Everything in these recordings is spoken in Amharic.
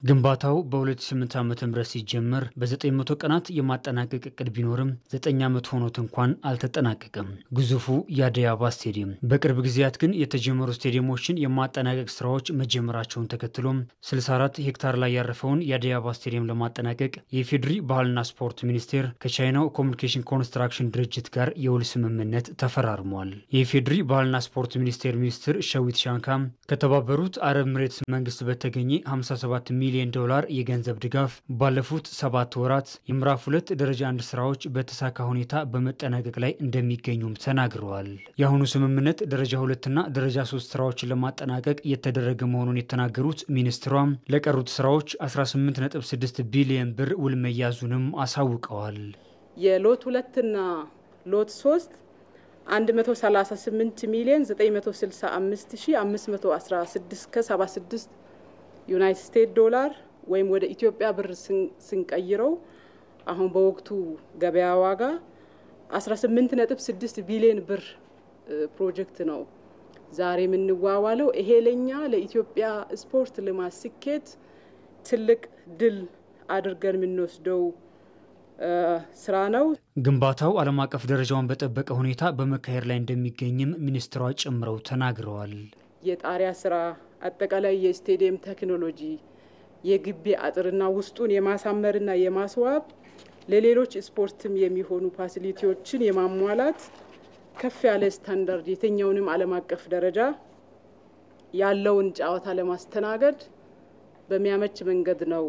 ግንባታው በ2008 ዓ.ም ሲጀመር በ900 ቀናት የማጠናቀቅ እቅድ ቢኖርም 9 ዓመት ሆኖት እንኳን አልተጠናቀቀም። ግዙፉ የአዲስ አበባ ስቴዲየም በቅርብ ጊዜያት ግን የተጀመሩ ስቴዲየሞችን የማጠናቀቅ ስራዎች መጀመራቸውን ተከትሎም 64 ሄክታር ላይ ያረፈውን የአዲስ አበባ ስቴዲየም ለማጠናቀቅ የኢፌዴሪ ባህልና ስፖርት ሚኒስቴር ከቻይናው ኮሚኒኬሽን ኮንስትራክሽን ድርጅት ጋር የውል ስምምነት ተፈራርሟል። የኢፌዴሪ ባህልና ስፖርት ሚኒስትር ሸዊት ሻንካ ከተባበሩት አረብ ኤሚሬትስ መንግስት በተገኘ 57 ሚሊዮን ዶላር የገንዘብ ድጋፍ ባለፉት 7 ወራት የምዕራፍ 2 ደረጃ 1 ስራዎች በተሳካ ሁኔታ በመጠናቀቅ ላይ እንደሚገኙም ተናግረዋል። የአሁኑ ስምምነት ደረጃ 2 እና ደረጃ 3 ስራዎችን ለማጠናቀቅ የተደረገ መሆኑን የተናገሩት ሚኒስትሯም ለቀሩት ስራዎች 18.6 ቢሊዮን ብር ውል መያዙንም አሳውቀዋል። የሎት 2 እና ሎት 3 138 ሚሊዮን 965516 ከ76 ዩናይትድ ስቴትስ ዶላር ወይም ወደ ኢትዮጵያ ብር ስንቀይረው አሁን በወቅቱ ገበያ ዋጋ 18.6 ቢሊዮን ብር ፕሮጀክት ነው ዛሬ የምንዋዋለው። ይሄ ለኛ ለኢትዮጵያ ስፖርት ልማት ስኬት ትልቅ ድል አድርገን የምንወስደው ስራ ነው። ግንባታው ዓለም አቀፍ ደረጃውን በጠበቀ ሁኔታ በመካሄድ ላይ እንደሚገኝም ሚኒስትሯ ጨምረው ተናግረዋል። የጣሪያ ስራ፣ አጠቃላይ የስቴዲየም ቴክኖሎጂ፣ የግቢ አጥርና ውስጡን የማሳመርና የማስዋብ ለሌሎች ስፖርትም የሚሆኑ ፋሲሊቲዎችን የማሟላት ከፍ ያለ ስታንዳርድ የትኛውንም ዓለም አቀፍ ደረጃ ያለውን ጨዋታ ለማስተናገድ በሚያመች መንገድ ነው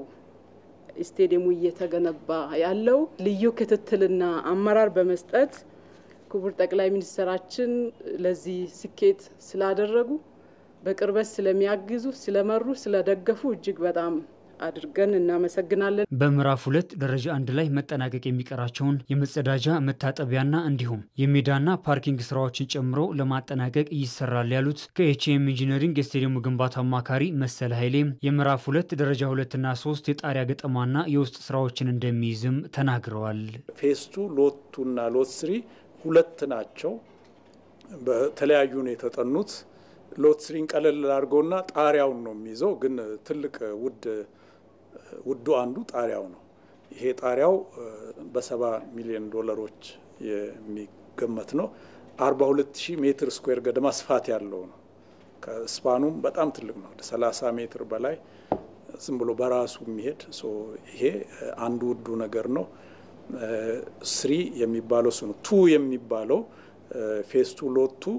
ስቴዲየሙ እየተገነባ ያለው። ልዩ ክትትልና አመራር በመስጠት ክቡር ጠቅላይ ሚኒስትራችን ለዚህ ስኬት ስላደረጉ በቅርበት ስለሚያግዙ ስለመሩ ስለደገፉ እጅግ በጣም አድርገን እናመሰግናለን። በምዕራፍ 2 ደረጃ 1 ላይ መጠናቀቅ የሚቀራቸውን የመጸዳጃ መታጠቢያና እንዲሁም የሜዳና ፓርኪንግ ስራዎችን ጨምሮ ለማጠናቀቅ ይሰራል ያሉት ከኤችኤም ኢንጂነሪንግ የስቴዲየሙ ግንባታ አማካሪ መሰለ ኃይሌ የምዕራፍ 2 ደረጃ 2 እና 3 የጣሪያ ገጠማና የውስጥ ስራዎችን እንደሚይዝም ተናግረዋል። ፌስ 2 ሎት 2 እና ሎት 3 ሁለት ናቸው። በተለያዩ ነው የተጠኑት። ሎት 3 ቀለል አድርጎና ጣሪያውን ነው የሚይዘው፣ ግን ትልቅ ውዱ አንዱ ጣሪያው ነው። ይሄ ጣሪያው በ70 ሚሊዮን ዶላሮች የሚገመት ነው። 42000 ሜትር ስኩዌር ገደማ ስፋት ያለው ነው። ከስፓኑም በጣም ትልቅ ነው። 30 ሜትር በላይ ዝም ብሎ በራሱ የሚሄድ ይሄ አንዱ ውዱ ነገር ነው። 3 የሚባለው እሱ ነው። 2 የሚባለው ፌስ 2 ሎት 2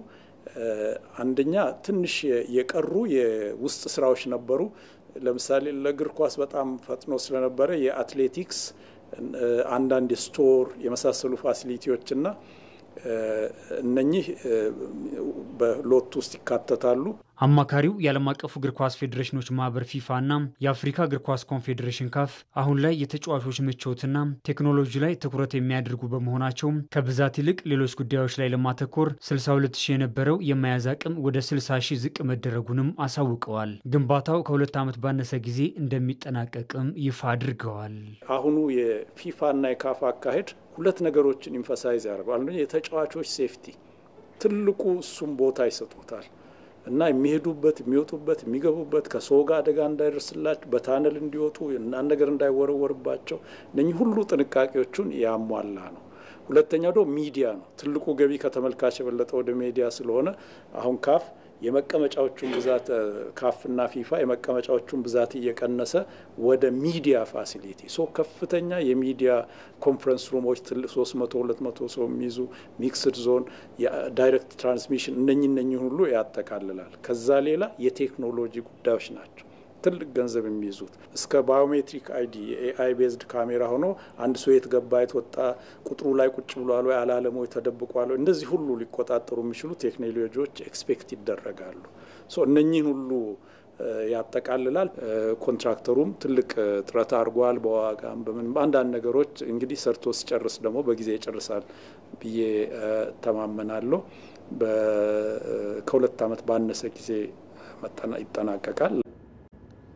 አንደኛ ትንሽ የቀሩ የውስጥ ስራዎች ነበሩ። ለምሳሌ ለእግር ኳስ በጣም ፈጥኖ ስለነበረ የአትሌቲክስ አንዳንድ ስቶር የመሳሰሉ ፋሲሊቲዎችና እነኚህ በሎት ውስጥ ይካተታሉ። አማካሪው የዓለም አቀፉ እግር ኳስ ፌዴሬሽኖች ማህበር ፊፋና የአፍሪካ እግር ኳስ ኮንፌዴሬሽን ካፍ አሁን ላይ የተጫዋቾች ምቾትና ቴክኖሎጂ ላይ ትኩረት የሚያደርጉ በመሆናቸው ከብዛት ይልቅ ሌሎች ጉዳዮች ላይ ለማተኮር 62000 የነበረው የመያዝ አቅም ወደ 60000 ዝቅ መደረጉንም አሳውቀዋል። ግንባታው ከ2 ዓመት ባነሰ ጊዜ እንደሚጠናቀቅም ይፋ አድርገዋል። አሁኑ የፊፋና የካፍ አካሄድ ሁለት ነገሮችን ኢንፈሳይዝ ያደርጋል። አንዱ የተጫዋቾች ሴፍቲ ትልቁ እሱም ቦታ ይሰጡታል እና የሚሄዱበት የሚወጡበት የሚገቡበት ከሰው ጋር አደጋ እንዳይደርስላቸው በታነል እንዲወጡ እና ነገር እንዳይወረወርባቸው እነኚህ ሁሉ ጥንቃቄዎችን ያሟላ ነው። ሁለተኛው ደግሞ ሚዲያ ነው። ትልቁ ገቢ ከተመልካች የበለጠ ወደ ሚዲያ ስለሆነ አሁን ካፍ የመቀመጫዎቹን ብዛት ካፍና ፊፋ የመቀመጫዎቹን ብዛት እየቀነሰ ወደ ሚዲያ ፋሲሊቲ ከፍተኛ የሚዲያ ኮንፈረንስ ሩሞች 300-200 ሰው የሚይዙ ሚክስድ ዞን የዳይሬክት ትራንስሚሽን እነኚህ ሁሉ ያጠቃልላል። ከዛ ሌላ የቴክኖሎጂ ጉዳዮች ናቸው ትልቅ ገንዘብ የሚይዙት። እስከ ባዮሜትሪክ አይዲ ኤአይ ቤዝድ ካሜራ ሆኖ አንድ ሰው የት ገባ የት ወጣ ቁጥሩ ላይ ቁጭ ብሏል ወይ አላለሞ ተደብቋል እንደዚህ ሁሉ ሊቆጣጠሩ የሚችሉ ቴክኖሎጂዎች ኤክስፔክት ይደረጋሉ። እነኚህን ሁሉ ያጠቃልላል። ኮንትራክተሩም ትልቅ ጥረት አድርጓል። በዋጋም በምን አንዳንድ ነገሮች እንግዲህ ሰርቶ ሲጨርስ ደግሞ በጊዜ ይጨርሳል ብዬ ተማመናለሁ። ከ2 ዓመት ባነሰ ጊዜ ይጠናቀቃል።